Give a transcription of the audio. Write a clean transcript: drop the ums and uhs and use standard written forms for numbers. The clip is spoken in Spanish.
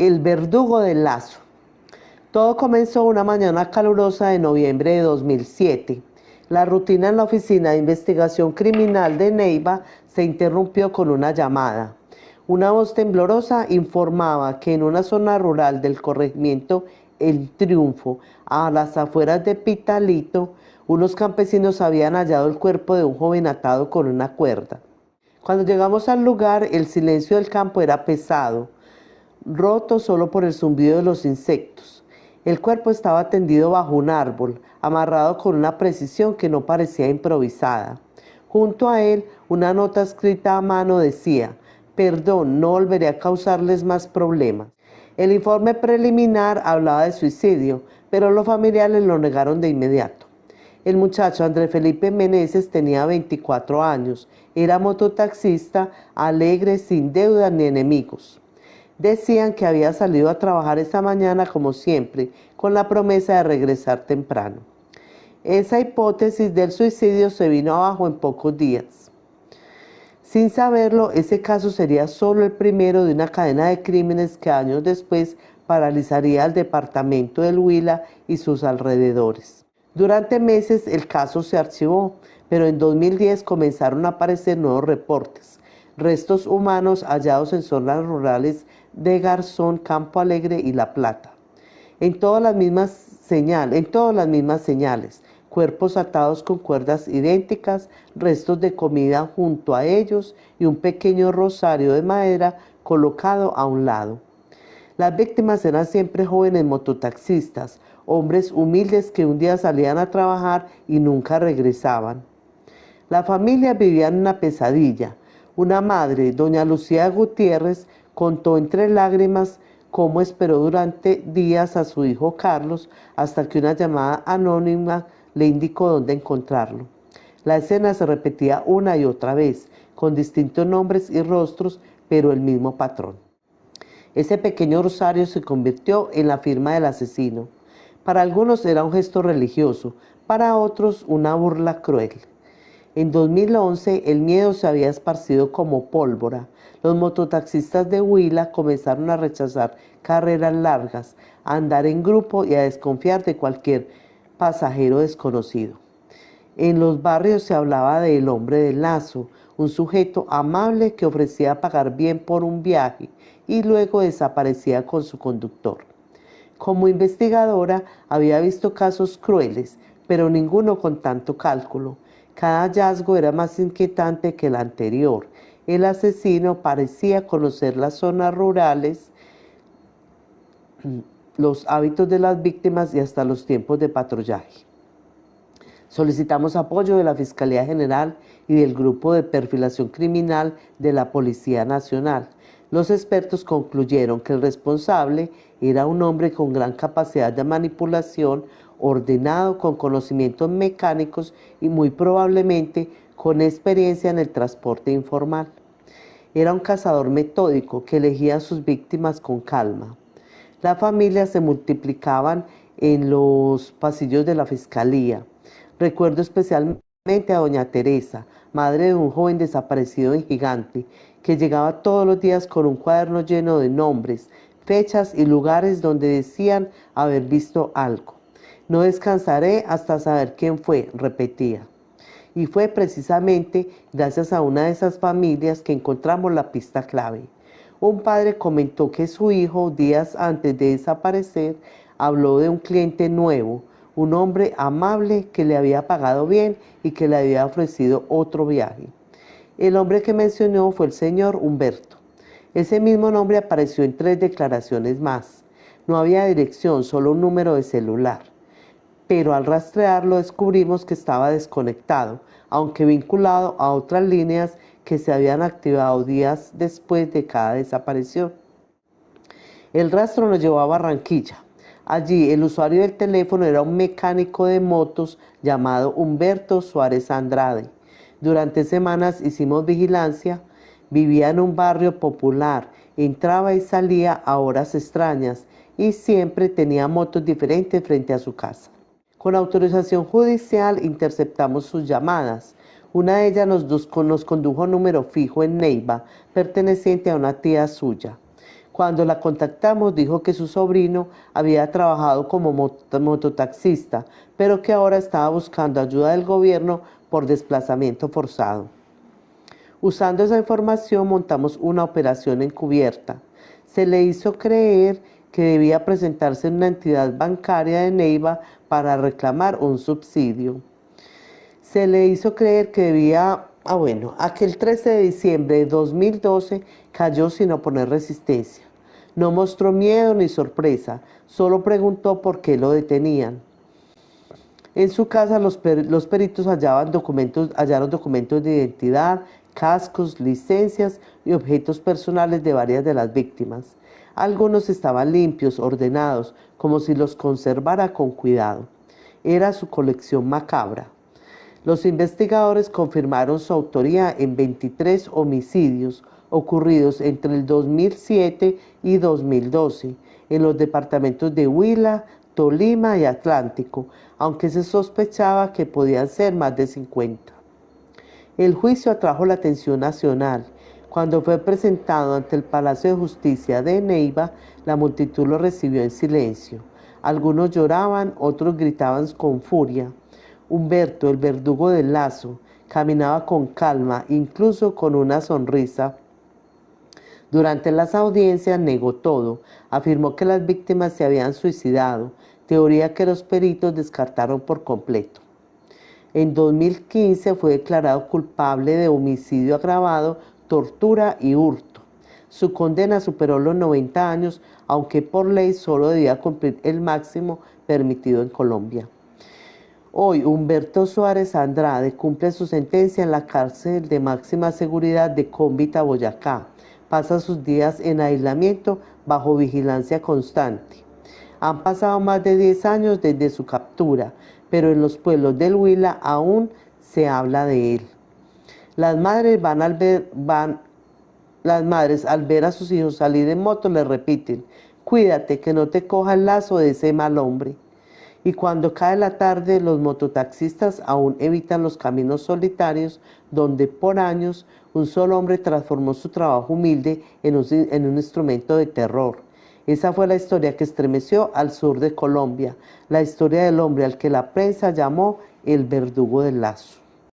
El verdugo del lazo. Todo comenzó una mañana calurosa de noviembre de 2007. La rutina en la Oficina de Investigación Criminal de Neiva se interrumpió con una llamada. Una voz temblorosa informaba que en una zona rural del corregimiento El Triunfo, a las afueras de Pitalito, unos campesinos habían hallado el cuerpo de un joven atado con una cuerda. Cuando llegamos al lugar, el silencio del campo era pesado, roto solo por el zumbido de los insectos. El cuerpo estaba tendido bajo un árbol, amarrado con una precisión que no parecía improvisada. Junto a él, una nota escrita a mano decía: "Perdón, no volveré a causarles más problemas". El informe preliminar hablaba de suicidio, pero los familiares lo negaron de inmediato. El muchacho Andrés Felipe Meneses tenía 24 años, era mototaxista, alegre, sin deudas ni enemigos. Decían que había salido a trabajar esa mañana como siempre, con la promesa de regresar temprano. Esa hipótesis del suicidio se vino abajo en pocos días. Sin saberlo, ese caso sería solo el primero de una cadena de crímenes que años después paralizaría al departamento del Huila y sus alrededores. Durante meses el caso se archivó, pero en 2010 comenzaron a aparecer nuevos reportes. Restos humanos hallados en zonas rurales de Garzón, Campo Alegre y La Plata. En todas las mismas señales, cuerpos atados con cuerdas idénticas, restos de comida junto a ellos y un pequeño rosario de madera colocado a un lado. Las víctimas eran siempre jóvenes mototaxistas, hombres humildes que un día salían a trabajar y nunca regresaban. La familia vivía en una pesadilla. Una madre, doña Lucía Gutiérrez, contó entre lágrimas cómo esperó durante días a su hijo Carlos hasta que una llamada anónima le indicó dónde encontrarlo. La escena se repetía una y otra vez, con distintos nombres y rostros, pero el mismo patrón. Ese pequeño rosario se convirtió en la firma del asesino. Para algunos era un gesto religioso, para otros una burla cruel. En 2011 el miedo se había esparcido como pólvora. Los mototaxistas de Huila comenzaron a rechazar carreras largas, a andar en grupo y a desconfiar de cualquier pasajero desconocido. En los barrios se hablaba del hombre del lazo, un sujeto amable que ofrecía pagar bien por un viaje y luego desaparecía con su conductor. Como investigadora había visto casos crueles, pero ninguno con tanto cálculo. Cada hallazgo era más inquietante que el anterior. El asesino parecía conocer las zonas rurales, los hábitos de las víctimas y hasta los tiempos de patrullaje. Solicitamos apoyo de la Fiscalía General y del Grupo de Perfilación Criminal de la Policía Nacional. Los expertos concluyeron que el responsable era un hombre con gran capacidad de manipulación, ordenado, con conocimientos mecánicos y muy probablemente con experiencia en el transporte informal. Era un cazador metódico que elegía a sus víctimas con calma. Las familias se multiplicaban en los pasillos de la Fiscalía. Recuerdo especialmente a doña Teresa, madre de un joven desaparecido en Gigante, que llegaba todos los días con un cuaderno lleno de nombres, fechas y lugares donde decían haber visto algo. No descansaré hasta saber quién fue, repetía. Y fue precisamente gracias a una de esas familias que encontramos la pista clave. Un padre comentó que su hijo, días antes de desaparecer, habló de un cliente nuevo, un hombre amable que le había pagado bien y que le había ofrecido otro viaje. El hombre que mencionó fue el señor Humberto. Ese mismo nombre apareció en 3 declaraciones más. No había dirección, solo un número de celular. Pero al rastrearlo descubrimos que estaba desconectado, aunque vinculado a otras líneas que se habían activado días después de cada desaparición. El rastro nos llevó a Barranquilla. Allí el usuario del teléfono era un mecánico de motos llamado Humberto Suárez Andrade. Durante semanas hicimos vigilancia, vivía en un barrio popular, entraba y salía a horas extrañas y siempre tenía motos diferentes frente a su casa. Con autorización judicial interceptamos sus llamadas. Una de ellas nos condujo a un número fijo en Neiva, perteneciente a una tía suya. Cuando la contactamos dijo que su sobrino había trabajado como mototaxista, pero que ahora estaba buscando ayuda del gobierno por desplazamiento forzado. Usando esa información montamos una operación encubierta. Se le hizo creer que debía presentarse en una entidad bancaria de Neiva para reclamar un subsidio. Se le hizo creer que debía... aquel 13 de diciembre de 2012 cayó sin oponer resistencia. No mostró miedo ni sorpresa, solo preguntó por qué lo detenían. En su casa los peritos hallaron documentos de identidad, cascos, licencias y objetos personales de varias de las víctimas. Algunos estaban limpios, ordenados, como si los conservara con cuidado. Era su colección macabra. Los investigadores confirmaron su autoría en 23 homicidios ocurridos entre el 2007 y 2012 en los departamentos de Huila, Tolima y Atlántico, aunque se sospechaba que podían ser más de 50. El juicio atrajo la atención nacional. Cuando fue presentado ante el Palacio de Justicia de Neiva, la multitud lo recibió en silencio. Algunos lloraban, otros gritaban con furia. Humberto, el verdugo del Lazo, caminaba con calma, incluso con una sonrisa. Durante las audiencias negó todo, afirmó que las víctimas se habían suicidado, teoría que los peritos descartaron por completo. En 2015 fue declarado culpable de homicidio agravado, tortura y hurto. Su condena superó los 90 años, aunque por ley solo debía cumplir el máximo permitido en Colombia. Hoy, Humberto Suárez Andrade cumple su sentencia en la cárcel de máxima seguridad de Cómbita, Boyacá. Pasa sus días en aislamiento bajo vigilancia constante. Han pasado más de 10 años desde su captura, pero en los pueblos del Huila aún se habla de él. Las madres al ver a sus hijos salir en moto le repiten: cuídate que no te coja el lazo de ese mal hombre. Y cuando cae la tarde, los mototaxistas aún evitan los caminos solitarios donde por años un solo hombre transformó su trabajo humilde en un instrumento de terror. Esa fue la historia que estremeció al sur de Colombia, la historia del hombre al que la prensa llamó el verdugo del Lazo.